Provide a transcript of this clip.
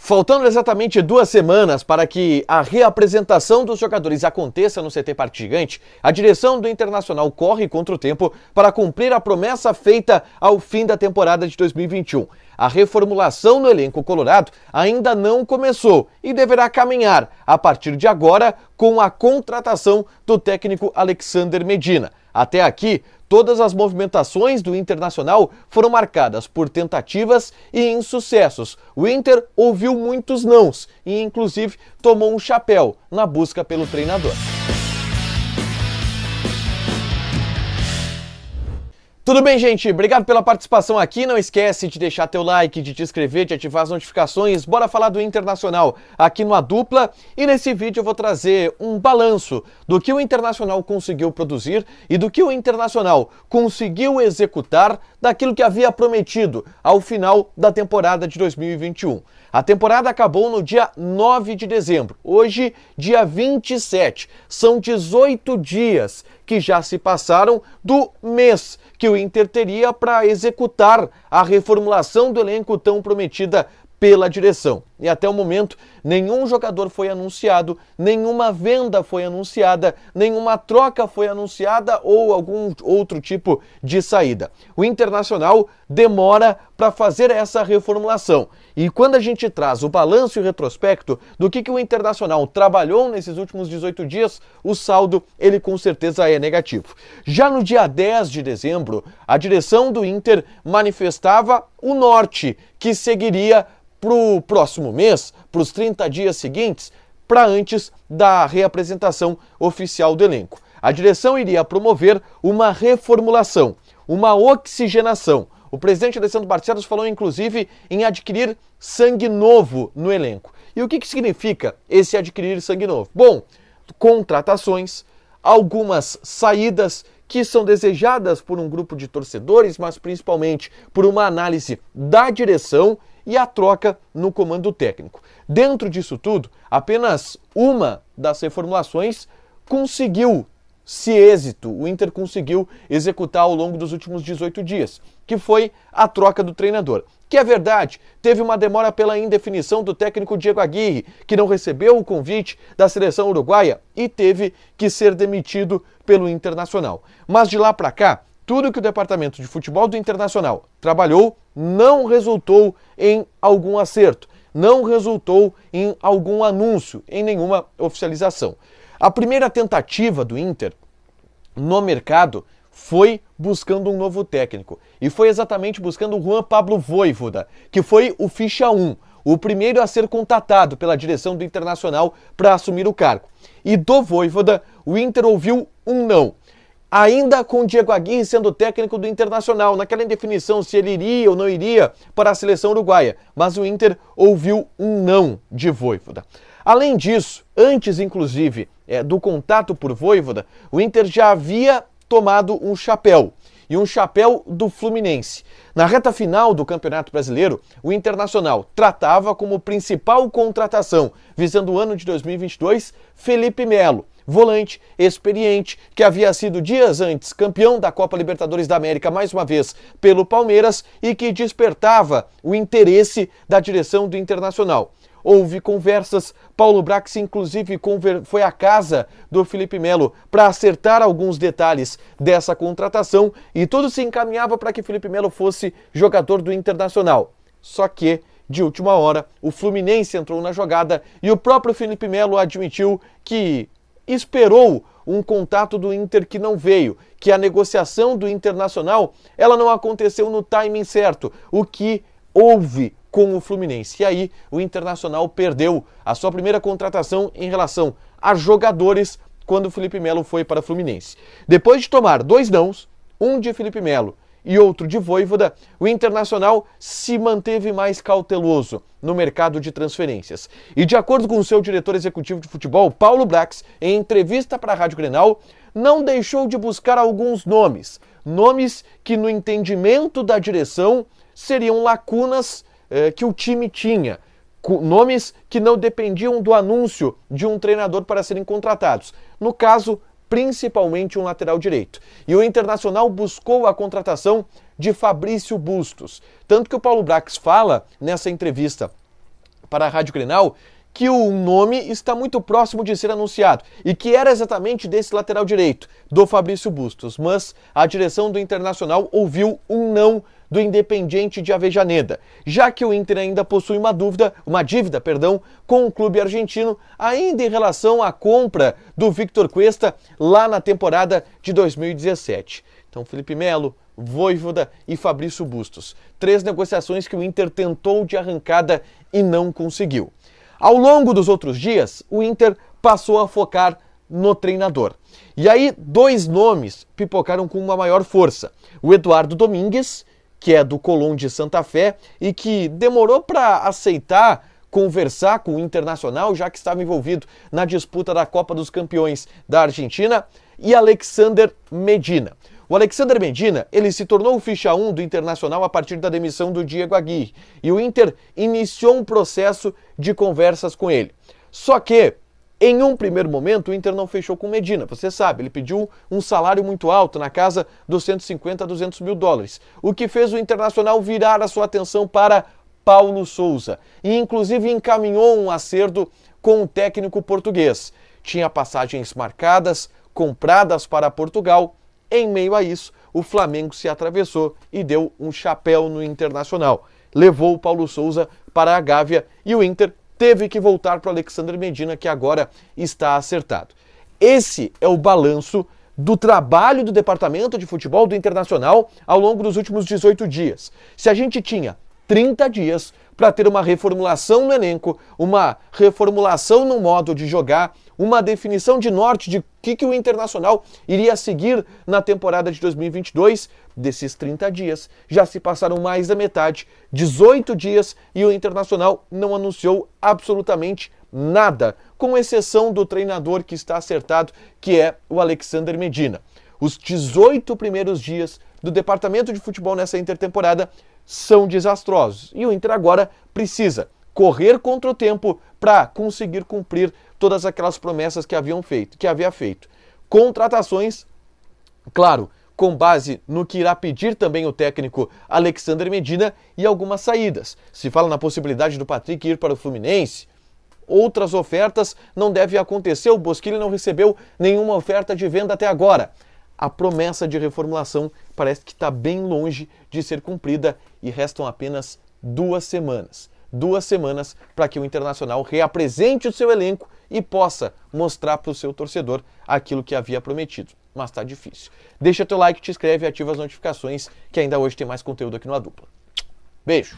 Faltando exatamente 2 semanas para que a reapresentação dos jogadores aconteça no CT Parque Gigante, a direção do Internacional corre contra o tempo para cumprir a promessa feita ao fim da temporada de 2021. A reformulação no elenco colorado ainda não começou e deverá caminhar a partir de agora com a contratação do técnico Alexander Medina. Até aqui, todas as movimentações do Internacional foram marcadas por tentativas e insucessos. O Inter ouviu muitos nãos e, inclusive, tomou um chapéu na busca pelo treinador. Tudo bem, gente? Obrigado pela participação aqui. Não esquece de deixar teu like, de te inscrever, de ativar as notificações. Bora falar do Internacional aqui no A Dupla. E nesse vídeo eu vou trazer um balanço do que o Internacional conseguiu produzir e do que o Internacional conseguiu executar daquilo que havia prometido ao final da temporada de 2021. A temporada acabou no dia 9 de dezembro, hoje dia 27. São 18 dias que já se passaram do mês que o Inter teria para executar a reformulação do elenco tão prometida pela direção. E até o momento, nenhum jogador foi anunciado, nenhuma venda foi anunciada, nenhuma troca foi anunciada ou algum outro tipo de saída. O Internacional demora para fazer essa reformulação. E quando a gente traz o balanço e o retrospecto do que o Internacional trabalhou nesses últimos 18 dias, o saldo, ele com certeza é negativo. Já no dia 10 de dezembro, a direção do Inter manifestava o norte, que seguiria para o próximo mês, para os 30 dias seguintes, para antes da reapresentação oficial do elenco. A direção iria promover uma reformulação, uma oxigenação. O presidente Alessandro Barcelos falou, inclusive, em adquirir sangue novo no elenco. E o que significa esse adquirir sangue novo? Bom, contratações, algumas saídas que são desejadas por um grupo de torcedores, mas principalmente por uma análise da direção e a troca no comando técnico. Dentro disso tudo, apenas uma das reformulações conseguiu-se êxito, o Inter conseguiu executar ao longo dos últimos 18 dias, que foi a troca do treinador. Que é verdade, teve uma demora pela indefinição do técnico Diego Aguirre, que não recebeu o convite da seleção uruguaia e teve que ser demitido pelo Internacional. Mas de lá para cá, tudo que o departamento de futebol do Internacional trabalhou não resultou em algum acerto, não resultou em algum anúncio, em nenhuma oficialização. A primeira tentativa do Inter no mercado foi buscando um novo técnico. E foi exatamente buscando o Juan Pablo Vojvoda, que foi o ficha 1, o primeiro a ser contatado pela direção do Internacional para assumir o cargo. E do Vojvoda, o Inter ouviu um não. Ainda com Diego Aguirre sendo técnico do Internacional, naquela indefinição se ele iria ou não iria para a seleção uruguaia. Mas o Inter ouviu um não de Vojvoda. Além disso, antes inclusive do contato por Vojvoda, o Inter já havia tomado um chapéu. E um chapéu do Fluminense. Na reta final do Campeonato Brasileiro, o Internacional tratava como principal contratação, visando o ano de 2022, Felipe Melo, volante experiente, que havia sido dias antes campeão da Copa Libertadores da América mais uma vez pelo Palmeiras e que despertava o interesse da direção do Internacional. Houve conversas, Paulo Brax inclusive foi à casa do Felipe Melo para acertar alguns detalhes dessa contratação e tudo se encaminhava para que Felipe Melo fosse jogador do Internacional. Só que, de última hora, o Fluminense entrou na jogada e o próprio Felipe Melo admitiu que esperou um contato do Inter que não veio, que a negociação do Internacional ela não aconteceu no timing certo, o que houve com o Fluminense. E aí o Internacional perdeu a sua primeira contratação em relação a jogadores quando o Felipe Melo foi para o Fluminense. Depois de tomar 2 nãos, um de Felipe Melo e outro de Vojvoda, o Internacional se manteve mais cauteloso no mercado de transferências. E de acordo com o seu diretor executivo de futebol, Paulo Brax, em entrevista para a Rádio Grenal, não deixou de buscar alguns nomes que no entendimento da direção seriam lacunas que o time tinha, nomes que não dependiam do anúncio de um treinador para serem contratados. No caso, principalmente um lateral direito. E o Internacional buscou a contratação de Fabrício Bustos. Tanto que o Paulo Brax fala nessa entrevista para a Rádio Grenal que o nome está muito próximo de ser anunciado e que era exatamente desse lateral direito, do Fabrício Bustos, mas a direção do Internacional ouviu um não do Independiente de Avejaneda, já que o Inter ainda possui uma dívida, com o clube argentino, ainda em relação à compra do Victor Cuesta lá na temporada de 2017. Então, Felipe Melo, Vojvoda e Fabrício Bustos. 3 negociações que o Inter tentou de arrancada e não conseguiu. Ao longo dos outros dias, o Inter passou a focar no treinador. E aí, 2 nomes pipocaram com uma maior força. O Eduardo Domingues, que é do Colón de Santa Fé e que demorou para aceitar conversar com o Internacional, já que estava envolvido na disputa da Copa dos Campeões da Argentina, e Alexander Medina. O Alexander Medina, ele se tornou o ficha 1 do Internacional a partir da demissão do Diego Aguirre, e o Inter iniciou um processo de conversas com ele. Só que, em um primeiro momento, o Inter não fechou com Medina. Você sabe, ele pediu um salário muito alto, na casa dos 150 a 200 mil dólares, o que fez o Internacional virar a sua atenção para Paulo Sousa, e inclusive encaminhou um acerto com o técnico português. Tinha passagens marcadas, compradas para Portugal. Em meio a isso, o Flamengo se atravessou e deu um chapéu no Internacional. Levou o Paulo Sousa para a Gávea e o Inter teve que voltar para o Alexander Medina, que agora está acertado. Esse é o balanço do trabalho do departamento de futebol do Internacional ao longo dos últimos 18 dias. Se a gente tinha 30 dias para ter uma reformulação no elenco, uma reformulação no modo de jogar, uma definição de norte de que o Internacional iria seguir na temporada de 2022, desses 30 dias, já se passaram mais da metade, 18 dias, e o Internacional não anunciou absolutamente nada, com exceção do treinador que está acertado, que é o Alexander Medina. Os 18 primeiros dias do departamento de futebol nessa intertemporada são desastrosos, e o Inter agora precisa correr contra o tempo para conseguir cumprir todas aquelas promessas que havia feito. Contratações, claro, com base no que irá pedir também o técnico Alexander Medina, e algumas saídas. Se fala na possibilidade do Patrick ir para o Fluminense. Outras ofertas não devem acontecer, o Bosquilha não recebeu nenhuma oferta de venda até agora. A promessa de reformulação parece que está bem longe de ser cumprida e restam apenas 2 semanas. 2 semanas para que o Internacional reapresente o seu elenco e possa mostrar para o seu torcedor aquilo que havia prometido. Mas está difícil. Deixa teu like, te inscreve e ativa as notificações, que ainda hoje tem mais conteúdo aqui no A Dupla. Beijo!